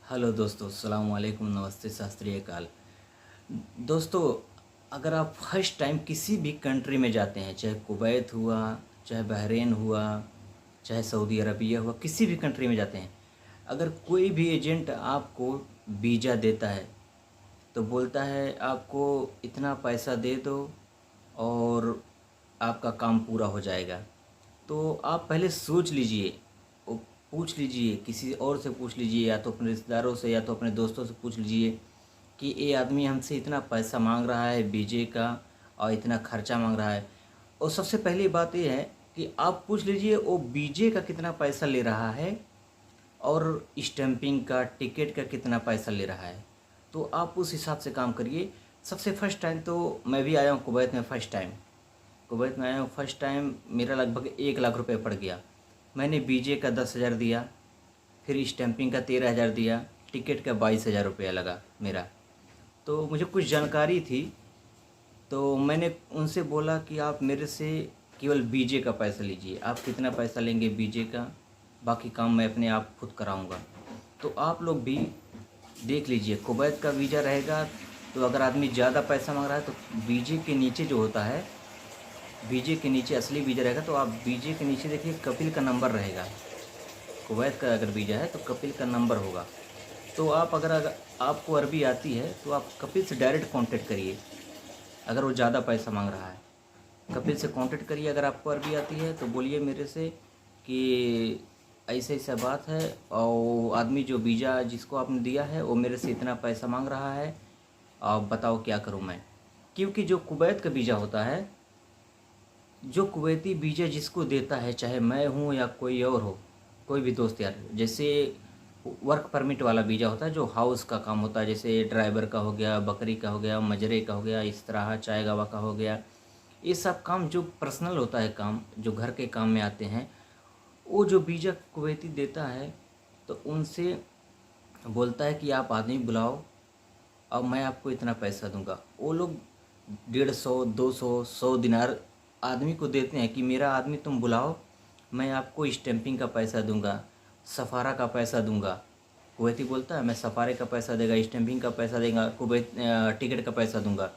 Hello दोस्तों, अस्सलाम वालेकुम, नमस्ते, सत श्री अकाल। दोस्तों, अगर आप फर्स्ट टाइम किसी भी कंट्री में जाते हैं, चाहे कुवैत हुआ, चाहे बहरीन हुआ, चाहे सऊदी अरबिया हुआ, किसी भी कंट्री में जाते हैं, अगर कोई भी एजेंट आपको वीज़ा देता है तो बोलता है आपको इतना पैसा दे दो और आपका काम पूरा हो जाएगा। तो आप पहले सोच लीजिए, वो पूछ लीजिए, किसी और से पूछ लीजिए, या तो अपने रिश्तेदारों से या तो अपने दोस्तों से पूछ लीजिए कि ये आदमी हमसे इतना पैसा मांग रहा है वीजे का और इतना खर्चा मांग रहा है। और सबसे पहली बात ये है कि आप पूछ लीजिए वो वीजे का कितना पैसा ले रहा है और स्टैंपिंग का, टिकट का कितना पैसा ले रहा है। तो आप उस हिसाब से काम करिए। सबसे फर्स्ट टाइम तो मैं भी आया हूँ कुवैत में। कुवैत में आया हूँ फर्स्ट टाइम, मेरा लगभग 1 लाख रुपए पड़ गया। मैंने वीजे का 10,000 दिया, फिर स्टैंपिंग का 13,000 दिया, टिकट का 22,000 रुपया लगा मेरा। तो मुझे कुछ जानकारी थी, तो मैंने उनसे बोला कि आप मेरे से केवल वीजे का पैसा लीजिए। आप कितना पैसा लेंगे वीजे का, बाकी काम मैं अपने आप खुद कराऊंगा। तो आप लोग भी देख लीजिए, कुवैत का वीज़ा रहेगा तो अगर आदमी ज़्यादा पैसा मांग रहा है तो वीजे के नीचे जो होता है, वीजे के नीचे असली वीज़ा रहेगा, तो आप वीजे के नीचे देखिए कपिल का नंबर रहेगा। कुवैत का अगर वीज़ा है तो कपिल का नंबर होगा। तो आप अगर आपको अरबी आती है तो आप कपिल से डायरेक्ट कांटेक्ट करिए। अगर वो ज़्यादा पैसा मांग रहा है, कपिल से कांटेक्ट करिए। अगर आपको अरबी आती है तो बोलिए मेरे से कि ऐसा ऐसा बात है और वो आदमी जो वीज़ा जिसको आपने दिया है वो मेरे से इतना पैसा मांग रहा है, आप बताओ क्या करूं मैं। क्योंकि जो कुवैत का वीज़ा होता है, जो कुवैती वीज़ा जिसको देता है, चाहे मैं हूँ या कोई और हो, कोई भी दोस्त यार, जैसे वर्क परमिट वाला वीज़ा होता है जो हाउस का काम होता है, जैसे ड्राइवर का हो गया, बकरी का हो गया, मजरे का हो गया, इस तरह चाय गवा का हो गया। ये सब काम जो पर्सनल होता है, काम जो घर के काम में आते हैं, वो जो वीज़ा कुवैती देता है तो उनसे बोलता है कि आप आदमी बुलाओ और मैं आपको इतना पैसा दूंगा। वो लोग 150, 200, 100 दिनार आदमी को देते हैं कि मेरा आदमी तुम बुलाओ, मैं आपको स्टैंपिंग का पैसा दूंगा, सफ़ारा का पैसा दूंगा। कुवैती बोलता है मैं सफ़ारे का पैसा देगा, स्टैंपिंग का पैसा देगा, कुवैत टिकट का पैसा दूंगा।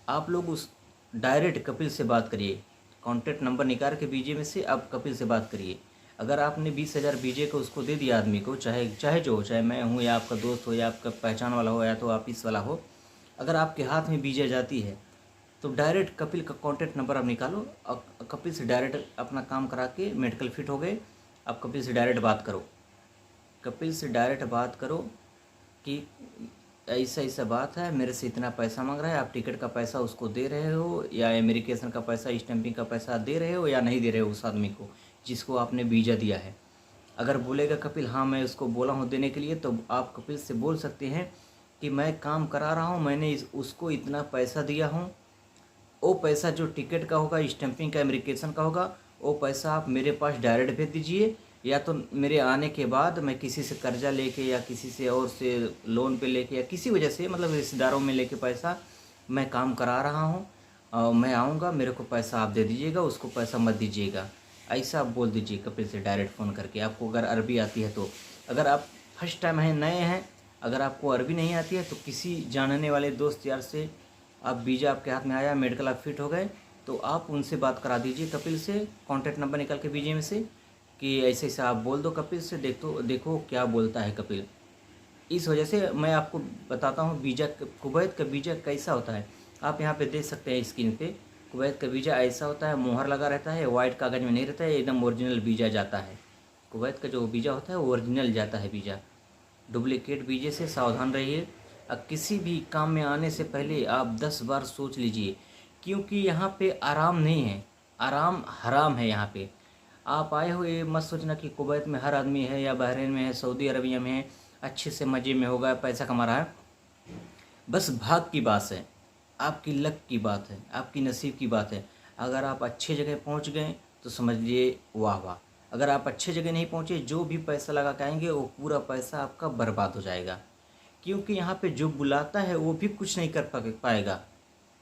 आप लोग उस डायरेक्ट कपिल से बात करिए, कॉन्टैक्ट नंबर निकाल के बीजे में से आप कपिल से बात करिए। अगर आपने 20,000 बीजे को उसको दे दिया आदमी को, चाहे चाहे जो हो, चाहे मैं हूँ या आपका दोस्त हो या आपका पहचान वाला हो या तो ऑफिस वाला हो, अगर आपके हाथ में बीजे जाती है तो डायरेक्ट कपिल का कॉन्टैक्ट नंबर आप निकालो और कपिल से डायरेक्ट अपना काम करा के मेडिकल फिट हो गए, आप कपिल से डायरेक्ट बात करो। कपिल से डायरेक्ट बात करो कि ऐसा ऐसा बात है, मेरे से इतना पैसा मांग रहा है, आप टिकट का पैसा उसको दे रहे हो या इमिग्रेशन का पैसा, स्टैंपिंग का पैसा दे रहे हो या नहीं दे रहे हो उस आदमी को जिसको आपने वीज़ा दिया है। अगर बोलेगा कपिल हाँ मैं उसको बोला हूँ देने के लिए, तो आप कपिल से बोल सकते हैं कि मैं काम करा रहा हूँ, मैंने उसको इतना पैसा दिया हूँ, वो पैसा जो टिकट का होगा, स्टैंपिंग का, इमिग्रेशन का होगा, वो पैसा आप मेरे पास डायरेक्ट भेज दीजिए, या तो मेरे आने के बाद मैं किसी से कर्जा लेके या किसी से और से लोन पे लेके या किसी वजह से, मतलब रिश्तेदारों में लेके पैसा मैं काम करा रहा हूँ और मैं आऊँगा, मेरे को पैसा आप दे दीजिएगा, उसको पैसा मत दीजिएगा। ऐसा आप बोल दीजिए कपिल से डायरेक्ट फ़ोन करके। आपको अगर अरबी आती है तो, अगर आप फर्स्ट टाइम हैं, नए हैं, अगर आपको अरबी नहीं आती है तो किसी जानने वाले दोस्त यार से आप वीज़ा आपके हाथ में आया, मेडिकल आप फिट हो गए, तो आप उनसे बात करा दीजिए कपिल से, कॉन्टैक्ट नंबर निकाल के वीजे में से कि ऐसे ऐसा आप बोल दो कपिल से, देखो देखो क्या बोलता है कपिल। इस वजह से मैं आपको बताता हूँ वीज़ा, कुवैत का वीज़ा कैसा होता है। आप यहाँ पे देख सकते हैं स्क्रीन पे, कुवैत का वीज़ा ऐसा होता है, मोहर लगा रहता है, वाइट कागज़ में नहीं रहता है, एकदम ओरिजिनल वीज़ा जाता है। कुवैत का जो वीज़ा होता है वो ओरिजिनल जाता है वीज़ा। डुप्लीकेट वीज़े से सावधान रहिए। किसी भी काम में आने से पहले आप 10 बार सोच लीजिए, क्योंकि यहाँ पे आराम नहीं है, आराम हराम है यहाँ पे। आप आए हो ये मत सोचना कि कुवैत में हर आदमी है या बहरीन में है, सऊदी अरबिया में है, अच्छे से मज़े में होगा, पैसा कमा रहा है। बस भाग की बात है, आपकी लक की बात है, आपकी नसीब की बात है। अगर आप अच्छे जगह पहुंच गए तो समझिए वाह वाह। अगर आप अच्छे जगह नहीं पहुंचे, जो भी पैसा लगा के आएंगे वो पूरा पैसा आपका बर्बाद हो जाएगा। क्योंकि यहाँ पे जो बुलाता है वो भी कुछ नहीं कर पाएगा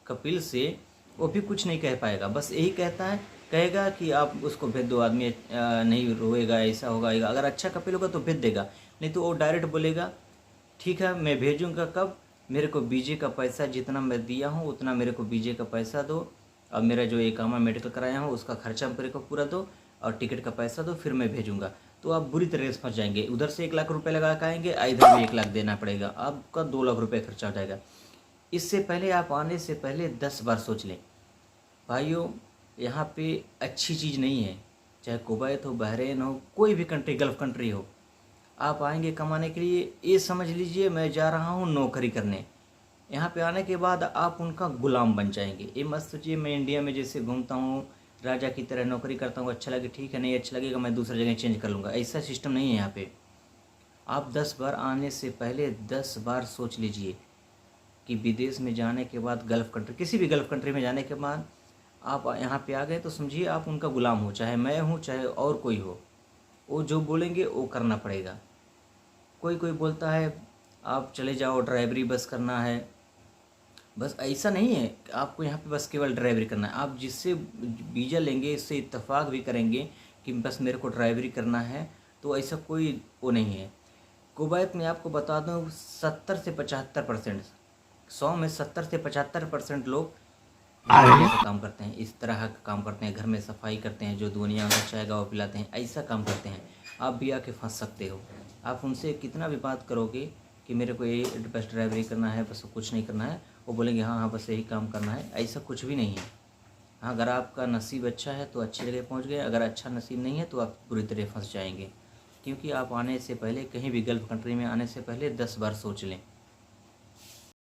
कपिल से, वो भी कुछ नहीं कह पाएगा। बस यही कहता है, कहेगा कि आप उसको भेज दो, आदमी नहीं रोएगा, ऐसा होगा। अगर अच्छा कपिल होगा तो भेज देगा, नहीं तो वो डायरेक्ट बोलेगा ठीक है मैं भेजूँगा कब, मेरे को वीजे का पैसा जितना मैं दिया हूँ उतना मेरे को वीजे का पैसा दो, और मेरा जो एकामा मेडिकल कराया हूँ उसका खर्चा मेरे को पूरा दो, और टिकट का पैसा दो, फिर मैं भेजूँगा। तो आप बुरी तरह से फंस जाएंगे। उधर से 1 लाख रुपये लगा के आएंगे, इधर भी 1 लाख देना पड़ेगा, आपका 2 लाख रुपये खर्चा हो जाएगा। इससे पहले आप आने से पहले 10 बार सोच लें। भाइयों यहाँ पे अच्छी चीज़ नहीं है, चाहे कुवैत हो, बहरीन हो, कोई भी कंट्री, गल्फ़ कंट्री हो, आप आएंगे कमाने के लिए, ये समझ लीजिए मैं जा रहा हूँ नौकरी करने। यहाँ पे आने के बाद आप उनका गुलाम बन जाएंगे। ये मत सोचिए मैं इंडिया में जैसे घूमता हूँ राजा की तरह नौकरी करता हूँ, अच्छा लगे ठीक है, नहीं अच्छा लगेगा मैं दूसरी जगह चेंज कर लूँगा, ऐसा सिस्टम नहीं है यहाँ पे। आप 10 बार आने से पहले 10 बार सोच लीजिए कि विदेश में जाने के बाद, गल्फ़ कंट्री, किसी भी गल्फ़ कंट्री में जाने के बाद आप यहाँ पे आ गए तो समझिए आप उनका गुलाम हो, चाहे मैं हूँ चाहे और कोई हो, वो जो बोलेंगे वो करना पड़ेगा। कोई कोई बोलता है आप चले जाओ ड्राइवरी बस करना है, बस ऐसा नहीं है कि आपको यहाँ पे बस केवल ड्राइवरी करना है। आप जिससे वीज़ा लेंगे इससे इत्तेफाक भी करेंगे कि बस मेरे को ड्राइवरी करना है, तो ऐसा कोई वो नहीं है। कुवैत में आपको बता दूँ 70 से 75%, 100 में 70 से 75% लोग ड्राइवरी का काम करते हैं, इस तरह का काम करते हैं, घर में सफाई करते हैं, जो दुनिया में चाय गाँव पिलाते हैं, ऐसा काम करते हैं। आप भी आके फंस सकते हो। आप उनसे कितना भी बात करोगे कि मेरे को ये बस ड्राइवरी करना है, बस कुछ नहीं करना है, वो बोलेंगे हाँ हाँ बस यही काम करना है, ऐसा कुछ भी नहीं है। हाँ अगर आपका नसीब अच्छा है तो अच्छी जगह पहुंच गए, अगर अच्छा नसीब नहीं है तो आप बुरी तरह फंस जाएंगे। क्योंकि आप आने से पहले, कहीं भी गल्फ़ कंट्री में आने से पहले 10 बार सोच लें।